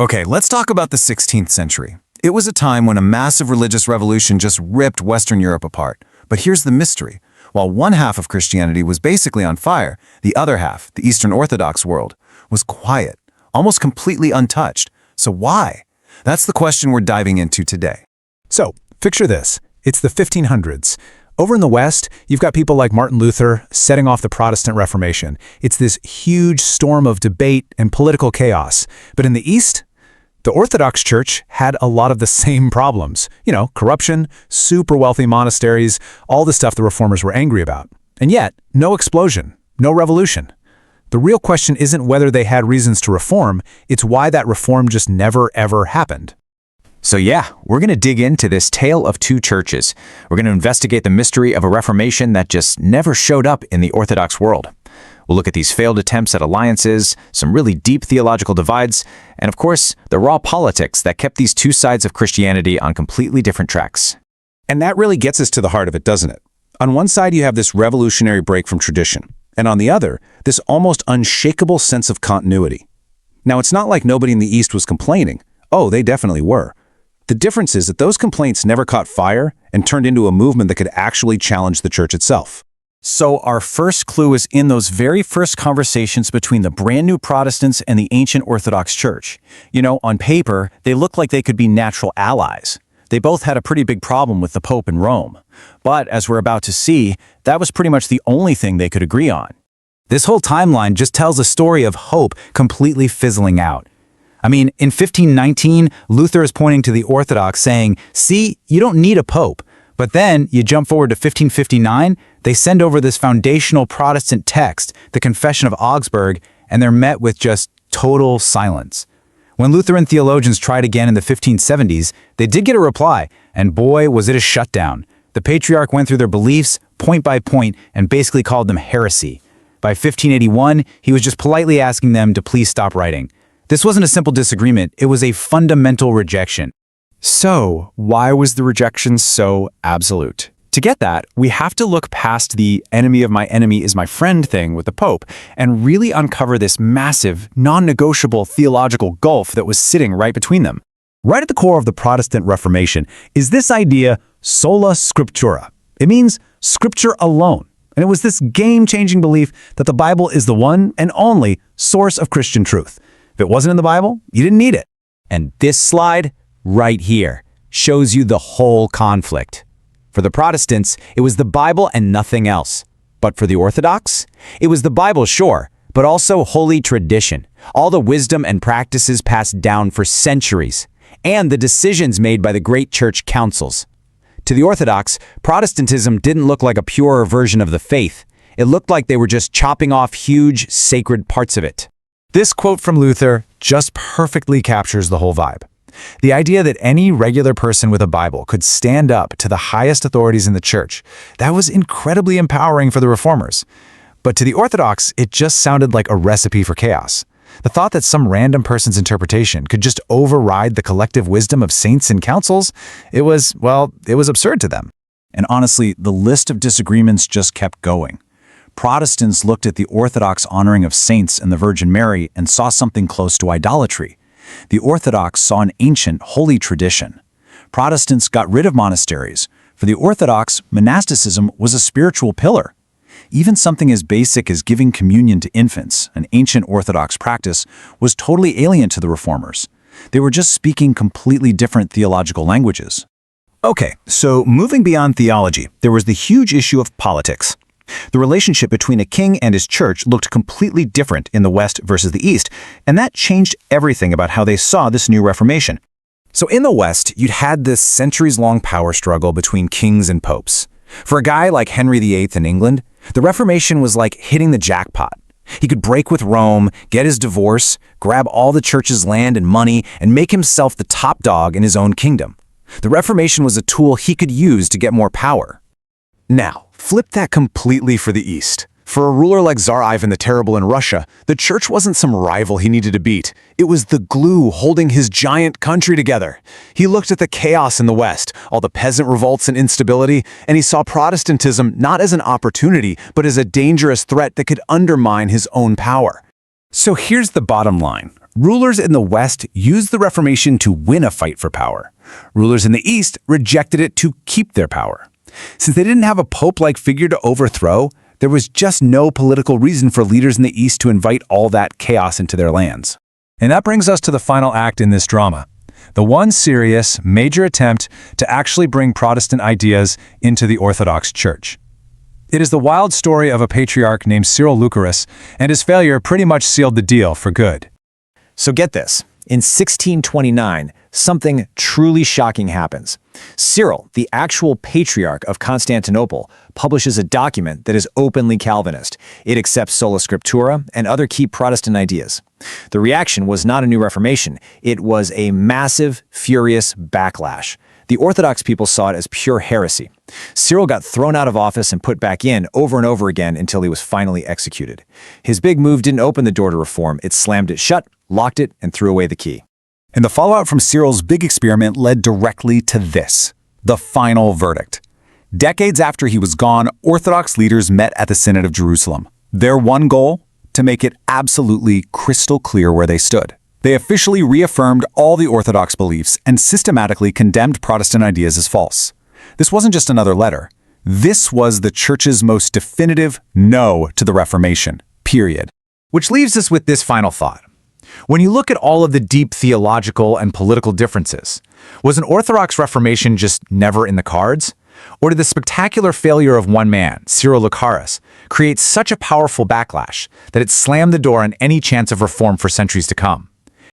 Okay, let's talk about the 16th century. It was a time when a massive religious revolution just ripped Western Europe apart. But here's the mystery. While one half of Christianity was basically on fire, the other half, the Eastern Orthodox world, was quiet, almost completely untouched. So why? That's the question we're diving into today. So, picture this. It's the 1500s. Over in the West, you've got people like Martin Luther setting off the Protestant Reformation. It's this huge storm of debate and political chaos. But in the East, the Orthodox Church had a lot of the same problems. You know, corruption, super wealthy monasteries, all the stuff the reformers were angry about. And yet, no explosion, no revolution. The real question isn't whether they had reasons to reform, it's why that reform just never ever happened. So yeah, we're going to dig into this tale of two churches. We're going to investigate the mystery of a Reformation that just never showed up in the Orthodox world. We'll look at these failed attempts at alliances, some really deep theological divides, and of course, the raw politics that kept these two sides of Christianity on completely different tracks. And that really gets us to the heart of it, doesn't it? On one side, you have this revolutionary break from tradition, and on the other, this almost unshakable sense of continuity. Now, it's not like nobody in the East was complaining. Oh, they definitely were. The difference is that those complaints never caught fire and turned into a movement that could actually challenge the church itself. So our first clue is in those very first conversations between the brand new Protestants and the ancient Orthodox Church. You know, on paper, they look like they could be natural allies. They both had a pretty big problem with the Pope in Rome. But as we're about to see, that was pretty much the only thing they could agree on. This whole timeline just tells a story of hope completely fizzling out. I mean, in 1519, Luther is pointing to the Orthodox saying, see, you don't need a pope. But then you jump forward to 1559, they send over this foundational Protestant text, the Confession of Augsburg, and they're met with just total silence. When Lutheran theologians tried again in the 1570s, they did get a reply, and boy, was it a shutdown. The Patriarch went through their beliefs, point by point, and basically called them heresy. By 1581, he was just politely asking them to please stop writing. This wasn't a simple disagreement, it was a fundamental rejection. So, why was the rejection so absolute? To get that, we have to look past the enemy of my enemy is my friend thing with the Pope and really uncover this massive, non-negotiable theological gulf that was sitting right between them. Right at the core of the Protestant Reformation is this idea, Sola Scriptura. It means Scripture alone. And it was this game-changing belief that the Bible is the one and only source of Christian truth. If it wasn't in the Bible, you didn't need it. And this slide, right here, shows you the whole conflict. For the Protestants, it was the Bible and nothing else. But for the Orthodox, it was the Bible, sure, but also holy tradition, all the wisdom and practices passed down for centuries, and the decisions made by the great church councils. To the Orthodox, Protestantism didn't look like a purer version of the faith. It looked like they were just chopping off huge, sacred parts of it. This quote from Luther just perfectly captures the whole vibe. The idea that any regular person with a Bible could stand up to the highest authorities in the church, that was incredibly empowering for the reformers. But to the Orthodox, it just sounded like a recipe for chaos. The thought that some random person's interpretation could just override the collective wisdom of saints and councils, it was absurd to them. And honestly, the list of disagreements just kept going. Protestants looked at the Orthodox honoring of saints and the Virgin Mary and saw something close to idolatry. The Orthodox saw an ancient, holy tradition. Protestants got rid of monasteries. For the Orthodox, monasticism was a spiritual pillar. Even something as basic as giving communion to infants, an ancient Orthodox practice, was totally alien to the Reformers. They were just speaking completely different theological languages. Okay, so moving beyond theology, there was the huge issue of politics. The relationship between a king and his church looked completely different in the West versus the East, and that changed everything about how they saw this new Reformation. So in the West, you'd had this centuries-long power struggle between kings and popes. For a guy like Henry VIII in England, the Reformation was like hitting the jackpot. He could break with Rome, get his divorce, grab all the church's land and money, and make himself the top dog in his own kingdom. The Reformation was a tool he could use to get more power. Now, flip that completely for the East. For a ruler like Tsar Ivan the Terrible in Russia, the church wasn't some rival he needed to beat. It was the glue holding his giant country together. He looked at the chaos in the West, all the peasant revolts and instability, and he saw Protestantism not as an opportunity, but as a dangerous threat that could undermine his own power. So here's the bottom line. Rulers in the West used the Reformation to win a fight for power. Rulers in the East rejected it to keep their power. Since they didn't have a pope-like figure to overthrow, there was just no political reason for leaders in the East to invite all that chaos into their lands. And that brings us to the final act in this drama, the one serious, major attempt to actually bring Protestant ideas into the Orthodox Church. It is the wild story of a patriarch named Cyril Lucaris, and his failure pretty much sealed the deal for good. So get this. In 1629, something truly shocking happens. Cyril, the actual Patriarch of Constantinople, publishes a document that is openly Calvinist. It accepts Sola Scriptura and other key Protestant ideas. The reaction was not a new Reformation. It was a massive, furious backlash. The Orthodox people saw it as pure heresy. Cyril got thrown out of office and put back in over and over again until he was finally executed. His big move didn't open the door to reform. It slammed it shut, locked it, and threw away the key. And the fallout from Cyril's big experiment led directly to this, the final verdict. Decades after he was gone, Orthodox leaders met at the Synod of Jerusalem. Their one goal? To make it absolutely crystal clear where they stood. They officially reaffirmed all the Orthodox beliefs and systematically condemned Protestant ideas as false. This wasn't just another letter. This was the Church's most definitive no to the Reformation, period. Which leaves us with this final thought. When you look at all of the deep theological and political differences, was an Orthodox Reformation just never in the cards? Or did the spectacular failure of one man, Cyril Lucaris, create such a powerful backlash that it slammed the door on any chance of reform for centuries to come?